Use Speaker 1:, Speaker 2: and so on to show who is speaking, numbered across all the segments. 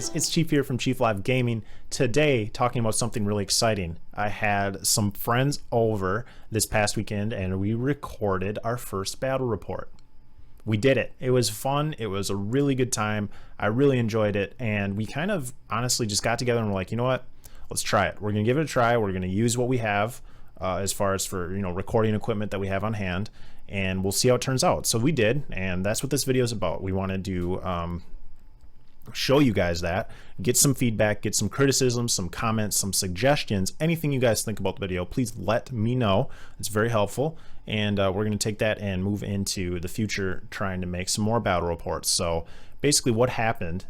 Speaker 1: guys, it's Chief here from Chief Live Gaming. Today, talking about something really exciting. I had some friends over this past weekend and we recorded our first battle report. We did it. It was fun. It was a really good time. I really enjoyed it, and we kind of honestly just got together and we're like, you know what? Let's try it. We're gonna give it a try. We're gonna use what we have as far as for recording equipment that we have on hand, and we'll see how it turns out. So we did, and that's what this video is about. We wanted to show you guys that, get some feedback, get some criticism, some comments, some suggestions, anything you guys think about the video, please let me know. It's very helpful, and we're going to take that and move into the future trying to make some more battle reports. So basically what happened,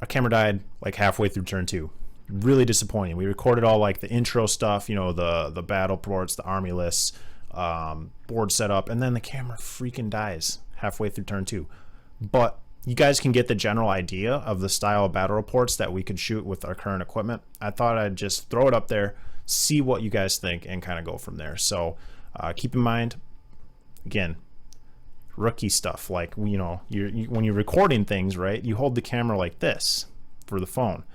Speaker 1: our camera died like halfway through turn 2. Really disappointing. We recorded all like the intro stuff, the battle reports, the army lists, board setup, and then the camera freaking dies halfway through turn 2. But you guys can get the general idea of the style of battle reports that we could shoot with our current equipment. I thought I'd just throw it up there, see what you guys think, and kind of go from there. So keep in mind, again, rookie stuff. Like, when you're recording things, right, you hold the camera like this for the phone.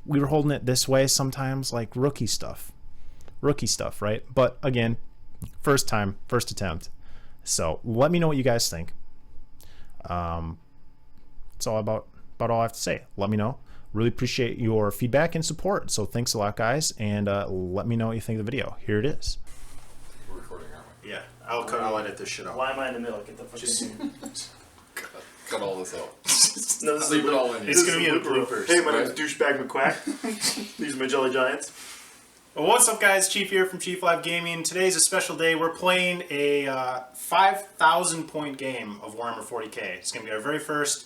Speaker 1: We were holding it this way sometimes, like rookie stuff, right? But again, first time, first attempt. So let me know what you guys think. It's all about all I have to say. Let me know. Really appreciate your feedback and support. So thanks a lot, guys, and let me know what you think of the video. Here it is.
Speaker 2: We're recording, aren't we?
Speaker 1: Yeah, I'll edit this shit out.
Speaker 3: Why am I in the middle? Get the fucking
Speaker 2: Cut all this out.
Speaker 3: No, this
Speaker 2: Leave
Speaker 3: is
Speaker 2: it all in.
Speaker 1: It's gonna be in the bloopers.
Speaker 3: Hey, my name's Douchebag McQuack. These are my Jelly Giants.
Speaker 1: Well, what's up, guys? Chief here from Chief Live Gaming. Today's a special day. We're playing a 5,000 point game of Warhammer 40k. It's gonna be our very first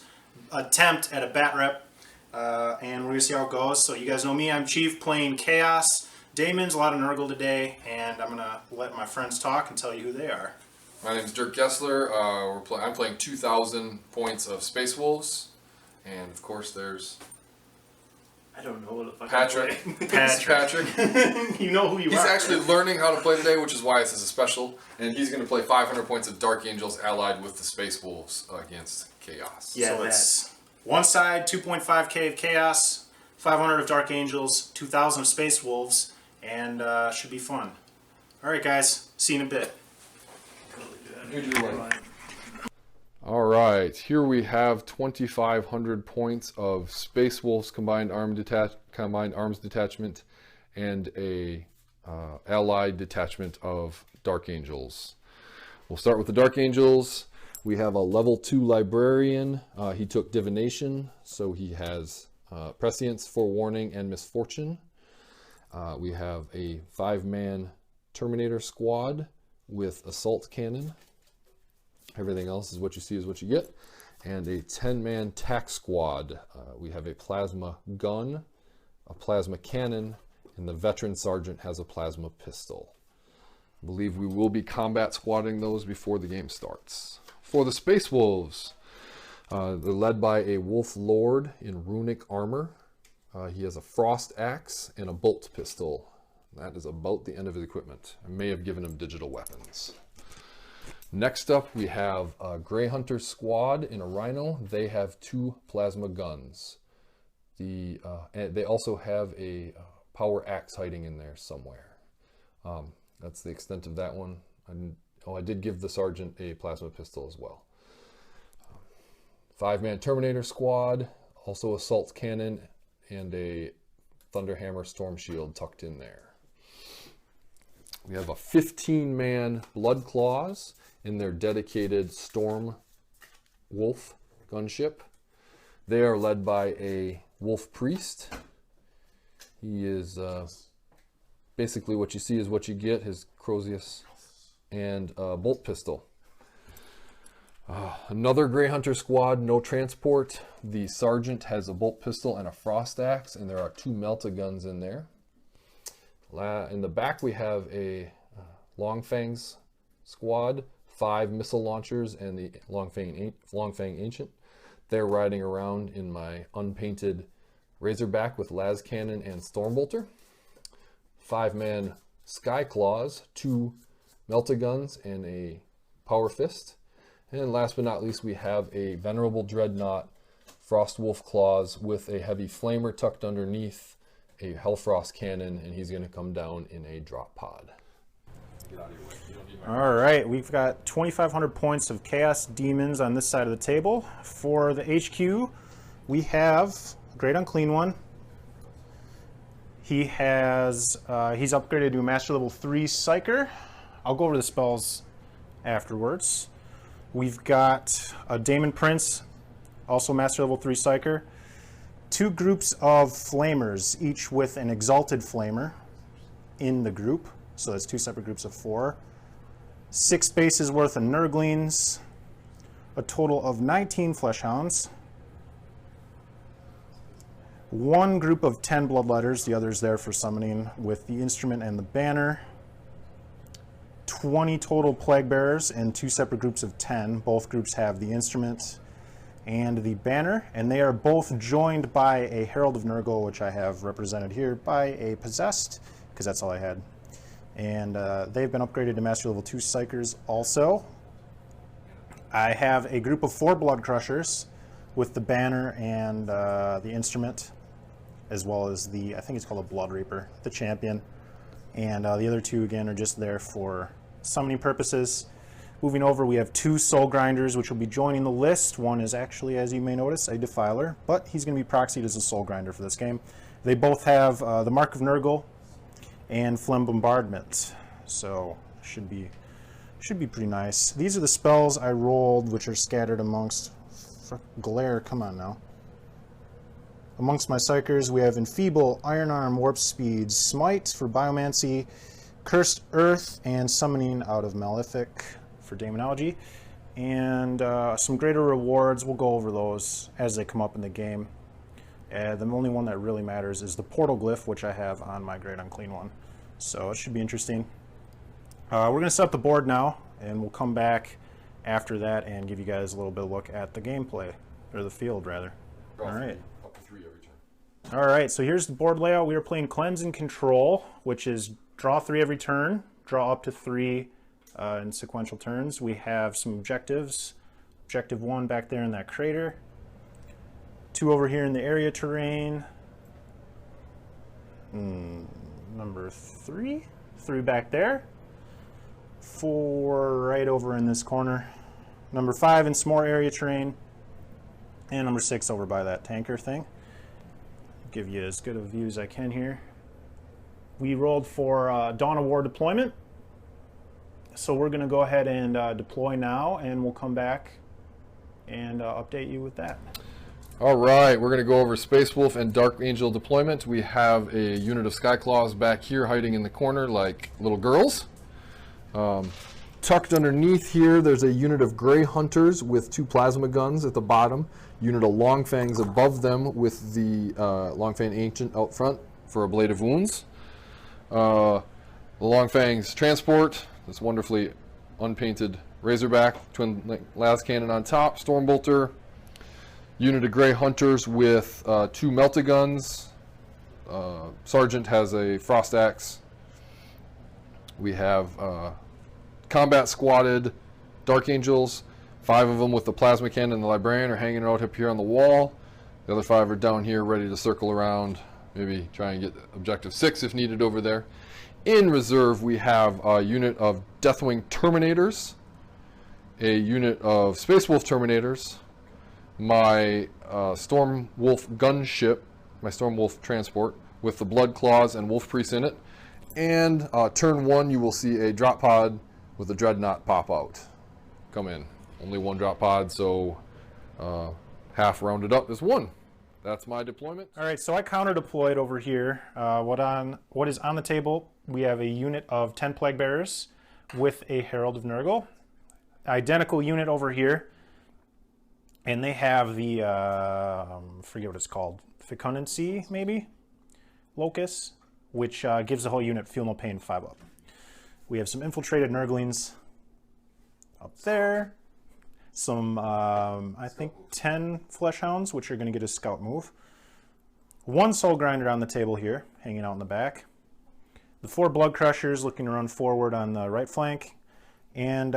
Speaker 1: attempt at a bat rep, and we're gonna see how it goes. So you guys know me, I'm Chief, playing Chaos, Daemons, a lot of Nurgle today, and I'm gonna let my friends talk and tell you who they are.
Speaker 2: My name's Dirk Gessler. I'm playing 2,000 points of Space Wolves, and of course there's
Speaker 3: I don't know what the fuck
Speaker 2: Patrick.
Speaker 3: Patrick.
Speaker 1: You know who you
Speaker 2: He's
Speaker 1: are.
Speaker 2: actually learning how to play today, which is why this is a special, and he's going to play 500 points of Dark Angels allied with the Space Wolves against Chaos.
Speaker 3: Yeah,
Speaker 1: so it's one side, 2.5k of Chaos, 500 of Dark Angels, 2,000 of Space Wolves, and should be fun. All right, guys. See you in a bit.
Speaker 2: All right, here we have 2,500 points of Space Wolves combined arms detachment and a allied detachment of Dark Angels. We'll start with the Dark Angels. We have a level 2 librarian. He took divination, so he has prescience, forewarning, and misfortune. We have a 5-man Terminator squad with assault cannon. Everything else is what you see is what you get. And a 10-man tack squad. We have a plasma gun, a plasma cannon, and the veteran sergeant has a plasma pistol. I believe we will be combat squatting those before the game starts. For the Space Wolves, they're led by a Wolf Lord in runic armor. He has a frost axe and a bolt pistol. That is about the end of his equipment. I may have given him digital weapons. Next up, we have a Grey Hunter squad in a Rhino. They have 2 plasma guns. And they also have a power axe hiding in there somewhere. That's the extent of that one. I did give the sergeant a plasma pistol as well. 5-man Terminator squad, also assault cannon, and a Thunderhammer storm shield tucked in there. We have a 15-man Blood Claws in their dedicated Storm Wolf gunship. They are led by a Wolf Priest. He is basically what you see is what you get, his Crozius and a bolt pistol. Another Grey Hunter squad, no transport. The sergeant has a bolt pistol and a frost axe, and there are 2 melta guns in there. In the back we have a Longfangs squad, 5 missile launchers and the Longfang Ancient. They're riding around in my unpainted Razorback with las cannon and Stormbolter. 5-man Skyclaws, 2 Melta guns and a Power Fist. And last but not least, we have a Venerable Dreadnought Frost Wolf Claws with a heavy flamer tucked underneath, a Hellfrost cannon, and he's going to come down in a drop pod. Get out of your way. You don't need my
Speaker 1: All right, we've got 2,500 points of Chaos Demons on this side of the table. For the HQ, we have a Great Unclean One. He has, he's upgraded to a Master Level 3 Psyker. I'll go over the spells afterwards. We've got a Daemon Prince, also Master Level 3 Psyker. 2 groups of Flamers, each with an Exalted Flamer in the group. So that's 2 separate groups of 4. 6 spaces worth of Nurglings. A total of 19 Fleshhounds. 1 group of 10 Bloodletters, the others there for summoning with the instrument and the banner. 20 total Plague Bearers and 2 separate groups of 10. Both groups have the instrument and the banner, and they are both joined by a Herald of Nurgle, which I have represented here by a Possessed, because that's all I had. And they've been upgraded to Master Level 2 Psychers also. I have a group of 4 Blood Crushers with the banner and the instrument, as well as the, I think it's called a Blood Reaper, the champion. And the other 2, again, are just there for summoning purposes. Moving over, we have 2 Soul Grinders, which will be joining the list. One is actually, as you may notice, a Defiler, but he's going to be proxied as a Soul Grinder for this game. They both have the Mark of Nurgle and Phlegm Bombardment, so should be pretty nice. These are the spells I rolled, which are scattered amongst... Glare, come on now. Amongst my Psychers, we have Enfeeble, Iron Arm, Warp Speed, Smite for Biomancy, Cursed Earth, and Summoning out of Malefic for Daemonology. And some greater rewards, we'll go over those as they come up in the game. The only one that really matters is the Portal Glyph, which I have on my Great Unclean One. So it should be interesting. We're going to set up the board now, and we'll come back after that and give you guys a little bit of a look at the gameplay, or the field rather. All right.
Speaker 2: Up to 3 every turn.
Speaker 1: All right, so here's the board layout. We are playing Cleanse and Control, which is draw 3 every turn, draw up to 3 in sequential turns. We have some objectives. Objective 1 back there in that crater. 2 over here in the area terrain. Number 3. 3 back there. 4 right over in this corner. Number 5 in some more area terrain. And number 6 over by that tanker thing. Give you as good a view as I can here. We rolled for Dawn of War deployment. So we're going to go ahead and deploy now, and we'll come back and update you with that.
Speaker 2: All right, we're going to go over Space Wolf and Dark Angel deployment. We have a unit of Skyclaws back here hiding in the corner like little girls. Tucked underneath here, there's a unit of Grey Hunters with 2 plasma guns at the bottom. Unit of Longfangs above them with the Longfang Ancient out front for a Blade of Wounds. The Longfangs transport, this wonderfully unpainted Razorback, twin las cannon on top, Stormbolter. Unit of Grey Hunters with 2 Meltaguns. Sergeant has a Frost Axe. We have combat squatted Dark Angels. 5 of them with the Plasma Cannon and the Librarian are hanging out up here on the wall. The other 5 are down here ready to circle around, maybe try and get Objective 6 if needed over there. In reserve, we have a unit of Deathwing Terminators, a unit of Space Wolf Terminators, my Storm Wolf gunship, my Storm Wolf transport with the Blood Claws and Wolf Priest in it. And turn 1, you will see a drop pod with a Dreadnought pop out. Come in. Only 1 drop pod, so half rounded up is 1. That's my deployment.
Speaker 1: All right, so I counter deployed over here. What is on the table? We have a unit of 10 Plague Bearers with a Herald of Nurgle. Identical unit over here. And they have the, forget what it's called, Fecundancy, maybe? Locus, which gives the whole unit Feel No Pain 5 up. We have some Infiltrated Nurglings up there. Some, I think, 10 Fleshhounds, which are going to get a Scout move. 1 Soul Grinder on the table here, hanging out in the back. The 4 Blood Crushers looking to run forward on the right flank. And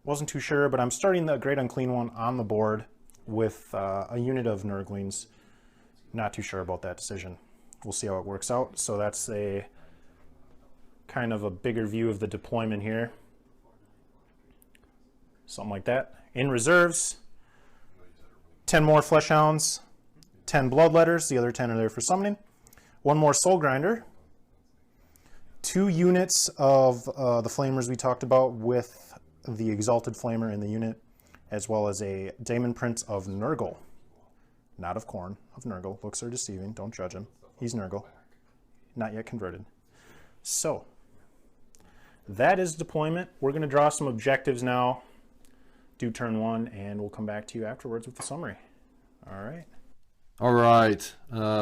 Speaker 1: wasn't too sure, but I'm starting the Great Unclean One on the board with a unit of Nurglings. Not too sure about that decision. We'll see how it works out. So that's a kind of a bigger view of the deployment here. Something like that. In reserves, 10 more Fleshhounds, 10 Bloodletters. The other 10 are there for summoning. 1 more Soul Grinder. 2 units of the Flamers we talked about with the Exalted Flamer in the unit, as well as a Daemon Prince of Nurgle. Not of Khorne, of Nurgle. Looks are deceiving. Don't judge him. He's Nurgle. Not yet converted. So, that is deployment. We're going to draw some objectives now. Do turn 1, and we'll come back to you afterwards with the summary. All right.
Speaker 2: All right.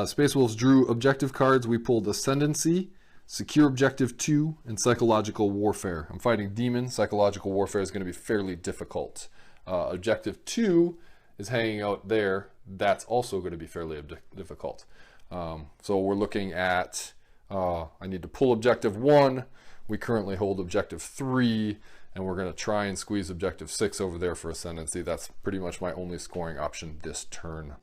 Speaker 2: Space Wolves drew objective cards. We pulled Ascendancy, Secure Objective 2, and Psychological Warfare. I'm fighting Demons. Psychological Warfare is going to be fairly difficult. Objective 2 is hanging out there. That's also going to be fairly difficult. So we're looking at, I need to pull Objective 1. We currently hold Objective 3, and we're going to try and squeeze Objective 6 over there for Ascendancy. That's pretty much my only scoring option this turn.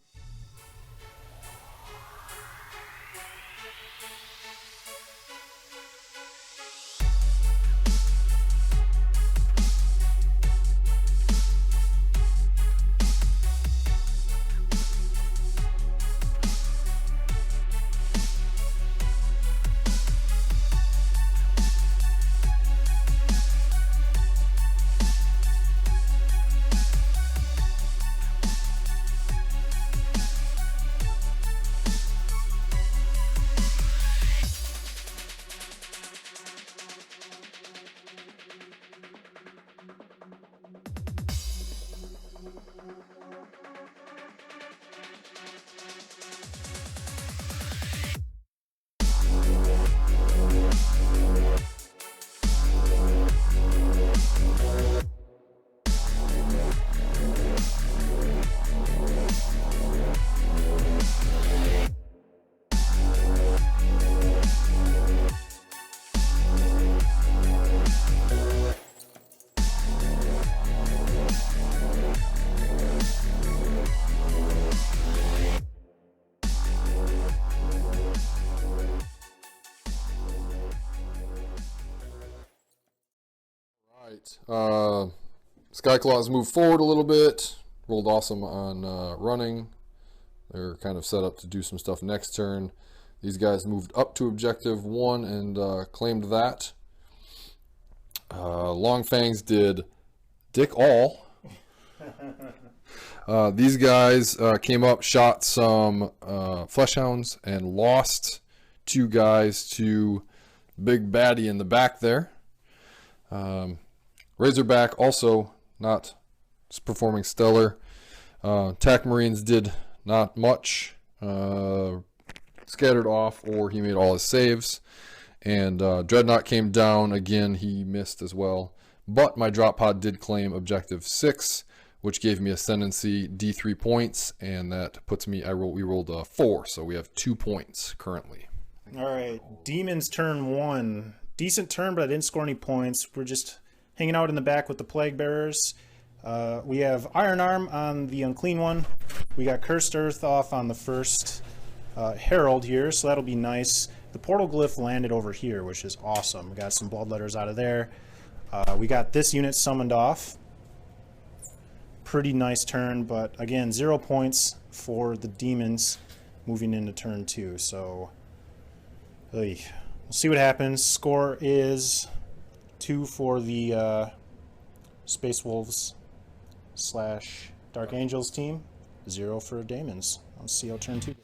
Speaker 2: Skyclaws moved forward a little bit. Rolled awesome on running. They're kind of set up to do some stuff next turn. These guys moved up to Objective 1 and claimed that. Longfangs did dick all. These guys came up, shot some Fleshhounds, and lost 2 guys to Big Baddie in the back there. Razorback also not performing stellar. Tac Marines did not much. Scattered off, or he made all his saves. And Dreadnought came down again. He missed as well. But my drop pod did claim Objective 6, which gave me Ascendancy D3 points, and that puts me, we rolled a 4, so we have 2 points currently.
Speaker 1: All right, Demons turn 1. Decent turn, but I didn't score any points. We're just hanging out in the back with the Plague Bearers. We have Iron Arm on the Unclean one. We got Cursed Earth off on the first Herald here, so that'll be nice. The Portal Glyph landed over here, which is awesome. We got some Bloodletters out of there. We got this unit summoned off. Pretty nice turn, but again, 0 points for the Demons moving into turn 2. So we'll see what happens. Score is 2 for the Space Wolves / Dark Angels team, 0 for Daemons. Let's see how turn 2 goes.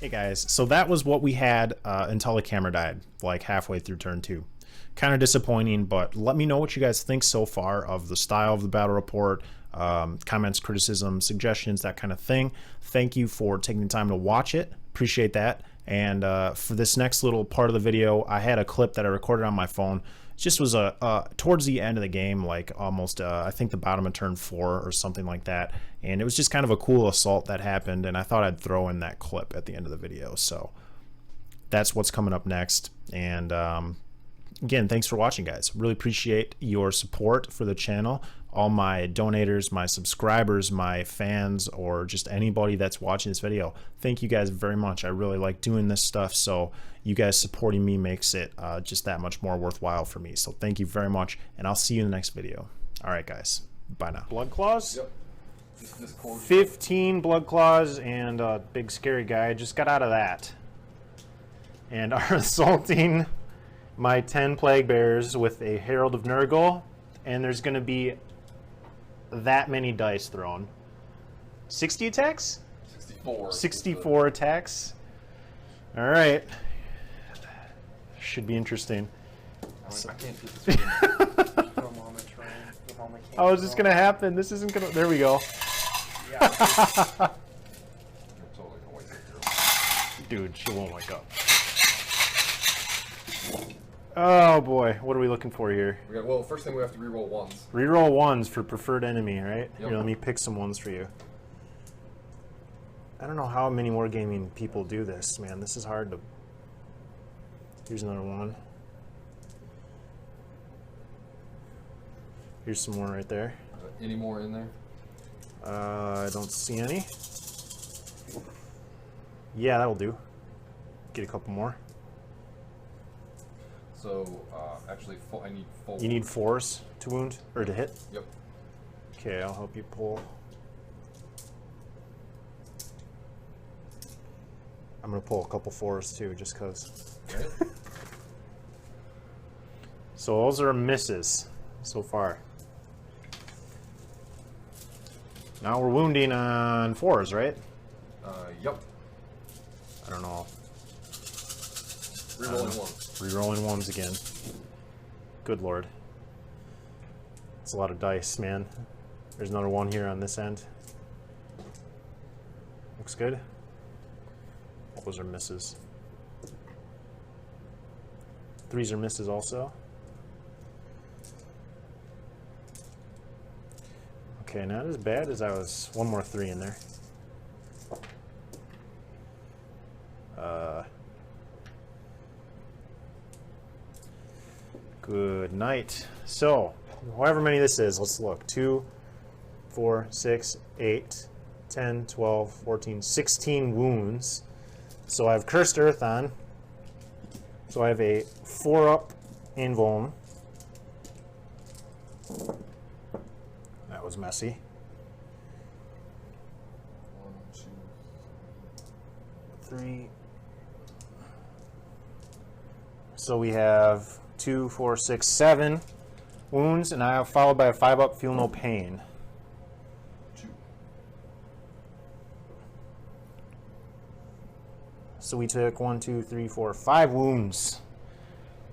Speaker 1: Hey guys, so that was what we had until the camera died, like halfway through turn 2. Kind of disappointing, but let me know what you guys think so far of the style of the battle report, comments, criticism, suggestions, that kind of thing. Thank you for taking the time to watch it. Appreciate that. And for this next little part of the video, I had a clip that I recorded on my phone. It just was towards the end of the game, like almost I think the bottom of turn 4 or something like that, and it was just kind of a cool assault that happened, and I thought I'd throw in that clip at the end of the video. So that's what's coming up next. And again, thanks for watching, guys. Really appreciate your support for the channel. All my donators, my subscribers, my fans, or just anybody that's watching this video, thank you guys very much. I really like doing this stuff, so you guys supporting me makes it just that much more worthwhile for me. So thank you very much, and I'll see you in the next video. All right, guys. Bye now. Blood claws?
Speaker 2: Yep.
Speaker 1: 15 blood claws and a big scary guy. Just got out of that. And are assaulting my 10 plague bears with a Herald of Nurgle, and there's going to be that many dice thrown. 60 attacks?
Speaker 2: 64.
Speaker 1: 64 attacks. All right. Should be interesting.
Speaker 2: I can't get this one.
Speaker 1: Oh, is this going to happen? This isn't going to... There we go.
Speaker 2: You're totally gonna wake up.
Speaker 1: Dude, she won't wake up. Oh boy, what are we looking for here?
Speaker 2: Well, first thing we have to reroll ones.
Speaker 1: Reroll ones for preferred enemy, right?
Speaker 2: Yep.
Speaker 1: Here, let me pick some ones for you. I don't know how many Wargaming people do this, man. This is hard to... Here's another one. Here's some more right there.
Speaker 2: Any more in there?
Speaker 1: I don't see any. Yeah, that'll do. Get a couple more.
Speaker 2: So, actually, I need 4.
Speaker 1: You need 4s to wound, or to hit?
Speaker 2: Yep.
Speaker 1: Okay, I'll help you pull. I'm gonna pull a couple 4s too, just cause.
Speaker 2: Okay.
Speaker 1: So those are misses so far. Now we're wounding on 4s, right?
Speaker 2: Yep.
Speaker 1: I don't know.
Speaker 2: Rerolling ones.
Speaker 1: Rerolling ones again. Good lord. It's a lot of dice, man. There's another one here on this end. Looks good. Those are misses. 3s are misses also. Okay, not as bad as I was. One more 3 in there. Good night. So, however many this is, let's look. 2, 4, 6, 8, 10, 12, 14, 16 wounds. So I have Cursed Earth on. So I have a 4-up invuln. That was messy.
Speaker 2: 1, 2,
Speaker 1: 3. So we have 2, 4, 6, 7 wounds, and I have followed by a 5-up Feel No Pain.
Speaker 2: 2.
Speaker 1: So we took 1, 2, 3, 4, 5 wounds.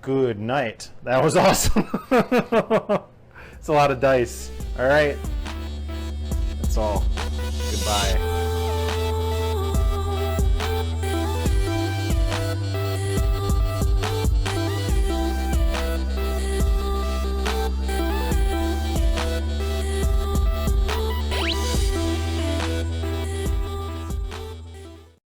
Speaker 1: Good night. That was awesome. It's a lot of dice. All right. That's all. Goodbye.